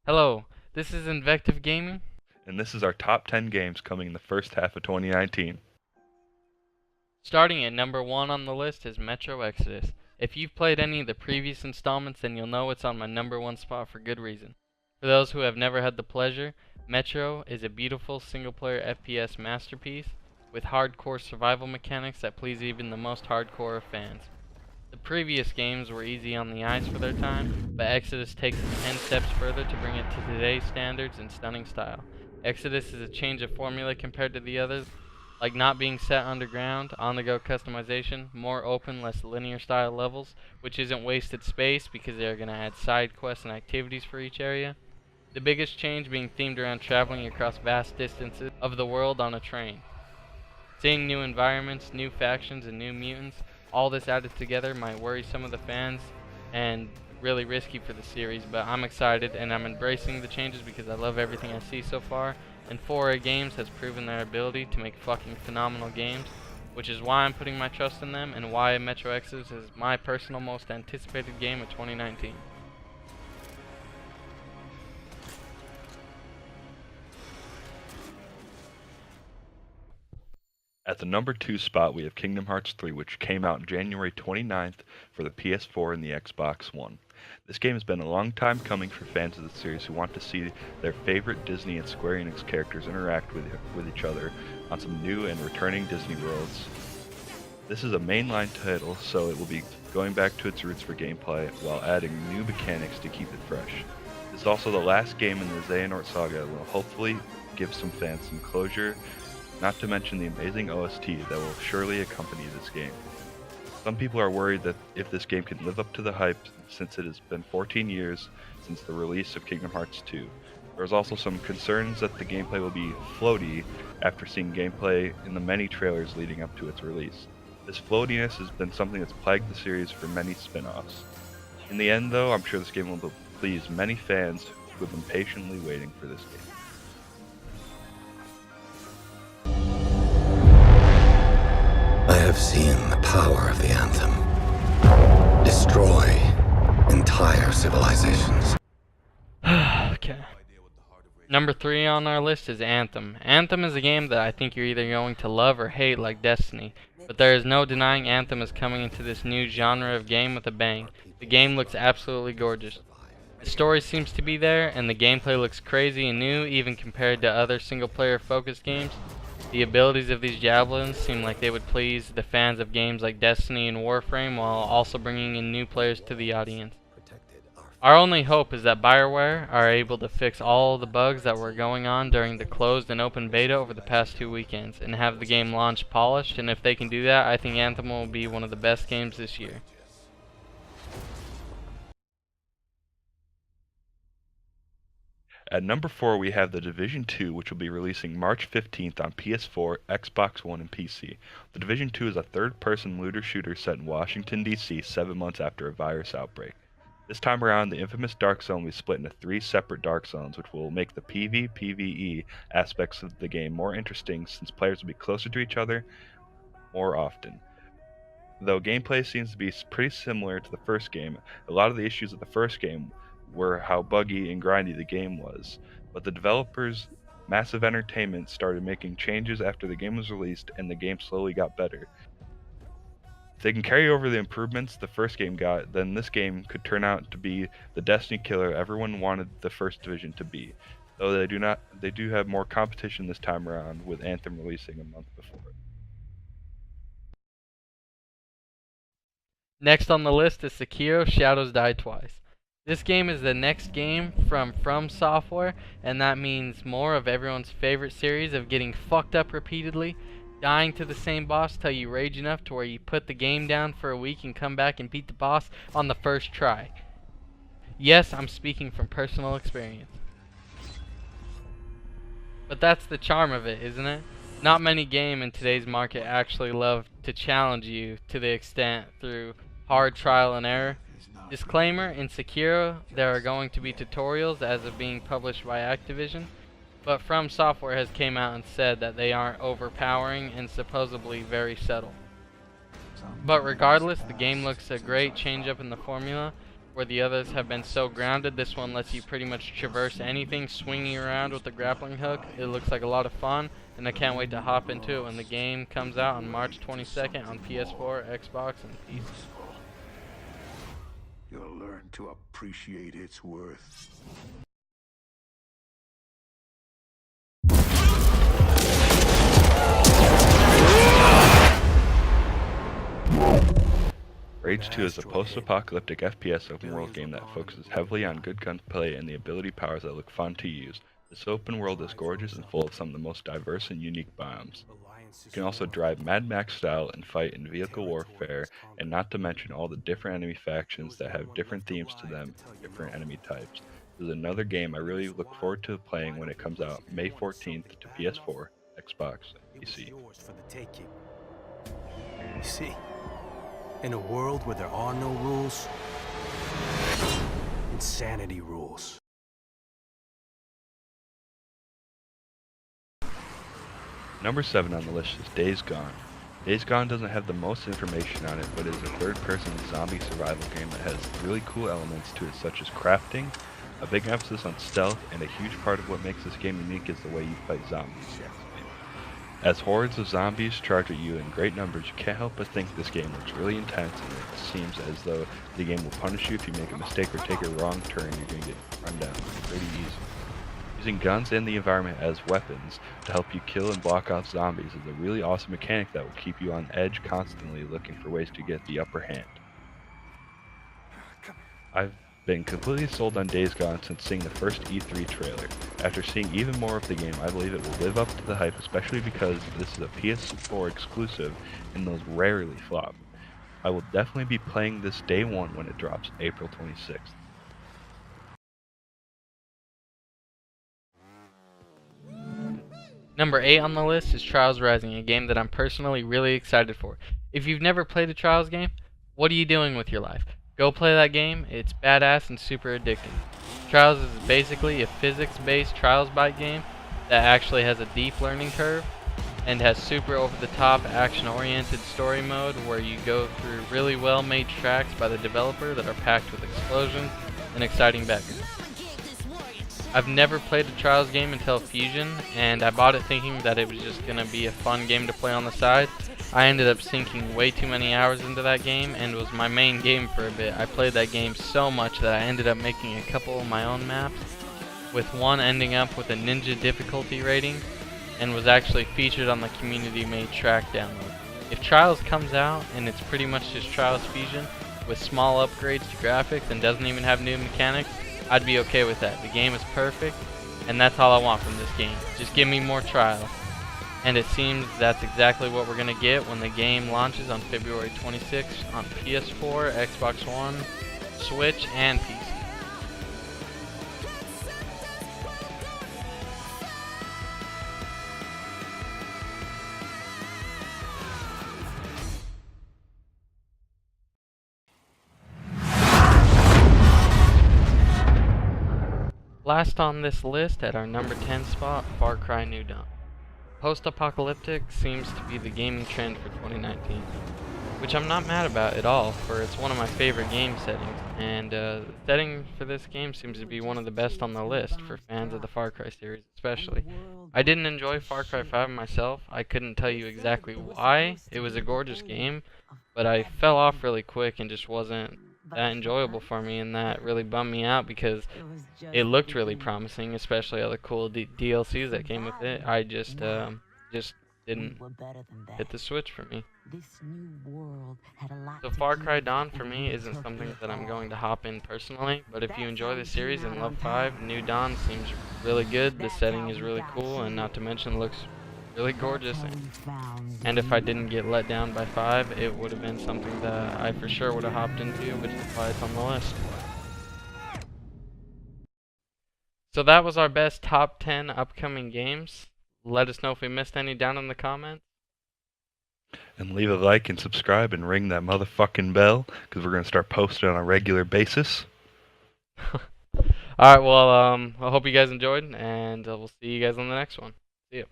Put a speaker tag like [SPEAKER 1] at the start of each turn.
[SPEAKER 1] Hello, this is Invective Gaming.
[SPEAKER 2] And this is our top 10 games coming in the first half of 2019.
[SPEAKER 1] Starting at number 1 on the list is Metro Exodus. If you've played any of the previous installments, then you'll know it's on my number 1 spot for good reason. For those who have never had the pleasure, Metro is a beautiful single-player FPS masterpiece with hardcore survival mechanics that please even the most hardcore of fans. The previous games were easy on the eyes for their time, but Exodus takes it 10 steps further to bring it to today's standards in stunning style. Exodus is a change of formula compared to the others, like not being set underground, on-the-go customization, more open, less linear style levels, which isn't wasted space because they're going to add side quests and activities for each area. The biggest change being themed around traveling across vast distances of the world on a train. Seeing new environments, new factions, and new mutants, all this added together might worry some of the fans and really risky for the series, but I'm excited and I'm embracing the changes because I love everything I see so far, and 4A Games has proven their ability to make fucking phenomenal games, which is why I'm putting my trust in them and why Metro Exodus is my personal most anticipated game of 2019.
[SPEAKER 2] At the number 2 spot, we have Kingdom Hearts 3, which came out January 29th for the PS4 and the Xbox One. This game has been a long time coming for fans of the series who want to see their favorite Disney and Square Enix characters interact with each other on some new and returning Disney worlds. This is a mainline title, so it will be going back to its roots for gameplay while adding new mechanics to keep it fresh. This is also the last game in the Xehanort saga that will hopefully give some fans some closure, not to mention the amazing OST that will surely accompany this game. Some people are worried that if this game can live up to the hype since it has been 14 years since the release of Kingdom Hearts 2. There's also some concerns that the gameplay will be floaty after seeing gameplay in the many trailers leading up to its release. This floatiness has been something that's plagued the series for many spin-offs. In the end though, I'm sure this game will please many fans who have been patiently waiting for this game.
[SPEAKER 3] I have seen the power of the Anthem destroy entire civilizations.
[SPEAKER 1] Okay. Number 3 on our list is Anthem. Anthem is a game that I think you're either going to love or hate like Destiny, but there is no denying Anthem is coming into this new genre of game with a bang. The game looks absolutely gorgeous. The story seems to be there, and the gameplay looks crazy and new even compared to other single-player focused games. The abilities of these javelins seem like they would please the fans of games like Destiny and Warframe while also bringing in new players to the audience. Our only hope is that BioWare are able to fix all the bugs that were going on during the closed and open beta over the past 2 weekends and have the game launch polished, and if they can do that, I think Anthem will be one of the best games this year.
[SPEAKER 2] At number 4, we have The Division 2, which will be releasing March 15th on PS4, Xbox One, and PC. The Division 2 is a third-person looter shooter set in Washington, D.C. 7 months after a virus outbreak. This time around, the infamous Dark Zone will be split into 3 separate Dark Zones, which will make the PvPvE aspects of the game more interesting since players will be closer to each other more often. Though gameplay seems to be pretty similar to the first game, a lot of the issues of the first game were how buggy and grindy the game was, but the developers Massive Entertainment started making changes after the game was released and the game slowly got better. If they can carry over the improvements the first game got, then this game could turn out to be the Destiny killer everyone wanted the first Division to be, though they do have more competition this time around with Anthem releasing a month before.
[SPEAKER 1] Next on the list is Sekiro: Shadows Die Twice. This game is the next game from Software, and that means more of everyone's favorite series of getting fucked up repeatedly, dying to the same boss till you rage enough to where you put the game down for a week and come back and beat the boss on the first try. Yes, I'm speaking from personal experience. But that's the charm of it, isn't it? Not many games in today's market actually love to challenge you to the extent through hard trial and error. Disclaimer, in Sekiro there are going to be tutorials as of being published by Activision, but From Software has came out and said that they aren't overpowering and supposedly very subtle. But regardless, the game looks a great change up in the formula, where the others have been so grounded. This one lets you pretty much traverse anything, swinging around with the grappling hook. It looks like a lot of fun, and I can't wait to hop into it when the game comes out on March 22nd on PS4, Xbox, and PC.
[SPEAKER 4] You'll learn to appreciate its worth.
[SPEAKER 2] Rage 2 is a post-apocalyptic FPS open-world game that focuses heavily on good gunplay and the ability powers that look fun to use. This open world is gorgeous and full of some of the most diverse and unique biomes. You can also drive Mad Max style and fight in vehicle warfare, and not to mention all the different enemy factions that have different themes to them, different enemy types. This is another game I really look forward to playing when it comes out May 14th to PS4, Xbox, and PC.
[SPEAKER 5] You see, in a world where there are no rules, insanity rules.
[SPEAKER 2] Number 7 on the list is Days Gone. Days Gone doesn't have the most information on it, but is a third-person zombie survival game that has really cool elements to it, such as crafting, a big emphasis on stealth, and a huge part of what makes this game unique is the way you fight zombies. As hordes of zombies charge at you in great numbers, you can't help but think this game looks really intense, and it seems as though the game will punish you if you make a mistake or take a wrong turn. You're going to get run down pretty easy. Using guns and the environment as weapons to help you kill and block off zombies is a really awesome mechanic that will keep you on edge, constantly looking for ways to get the upper hand. I've been completely sold on Days Gone since seeing the first E3 trailer. After seeing even more of the game, I believe it will live up to the hype, especially because this is a PS4 exclusive and those rarely flop. I will definitely be playing this day one when it drops April 26th.
[SPEAKER 1] Number 8 on the list is Trials Rising, a game that I'm personally really excited for. If you've never played a Trials game, what are you doing with your life? Go play that game. It's badass and super addicting. Trials is basically a physics-based Trials-bite game that actually has a deep learning curve and has super over-the-top action-oriented story mode where you go through really well-made tracks by the developer that are packed with explosions and exciting backgrounds. I've never played a Trials game until Fusion, and I bought it thinking that it was just going to be a fun game to play on the side. I ended up sinking way too many hours into that game, and it was my main game for a bit. I played that game so much that I ended up making a couple of my own maps, with one ending up with a ninja difficulty rating, and was actually featured on the community-made track download. If Trials comes out, and it's pretty much just Trials Fusion, with small upgrades to graphics and doesn't even have new mechanics, I'd be okay with that. The game is perfect, and that's all I want from this game. Just give me more Trials. And it seems that's exactly what we're going to get when the game launches on February 26th on PS4, Xbox One, Switch, and PC. Last on this list at our number 10 spot, Far Cry New Dawn. Post-apocalyptic seems to be the gaming trend for 2019, which I'm not mad about at all, for it's one of my favorite game settings, and the setting for this game seems to be one of the best on the list for fans of the Far Cry series especially. I didn't enjoy Far Cry 5 myself. I couldn't tell you exactly why. It was a gorgeous game, but I fell off really quick and just wasn't that enjoyable for me, and that really bummed me out because it looked really promising, especially all the cool DLCs that came with it. I just didn't hit the switch for me. So Far Cry Dawn for me isn't something that I'm going to hop in personally, but if you enjoy the series and love 5, New Dawn seems really good. The setting is really cool, and not to mention looks really gorgeous, and if I didn't get let down by 5, it would have been something that I for sure would have hopped into, which is why it's on the list. So that was our best top 10 upcoming games. Let us know if we missed any down in the comments.
[SPEAKER 2] And leave a like and subscribe and ring that motherfucking bell, because we're going to start posting on a regular basis.
[SPEAKER 1] Alright, well, I hope you guys enjoyed, and we'll see you guys on the next one. See ya.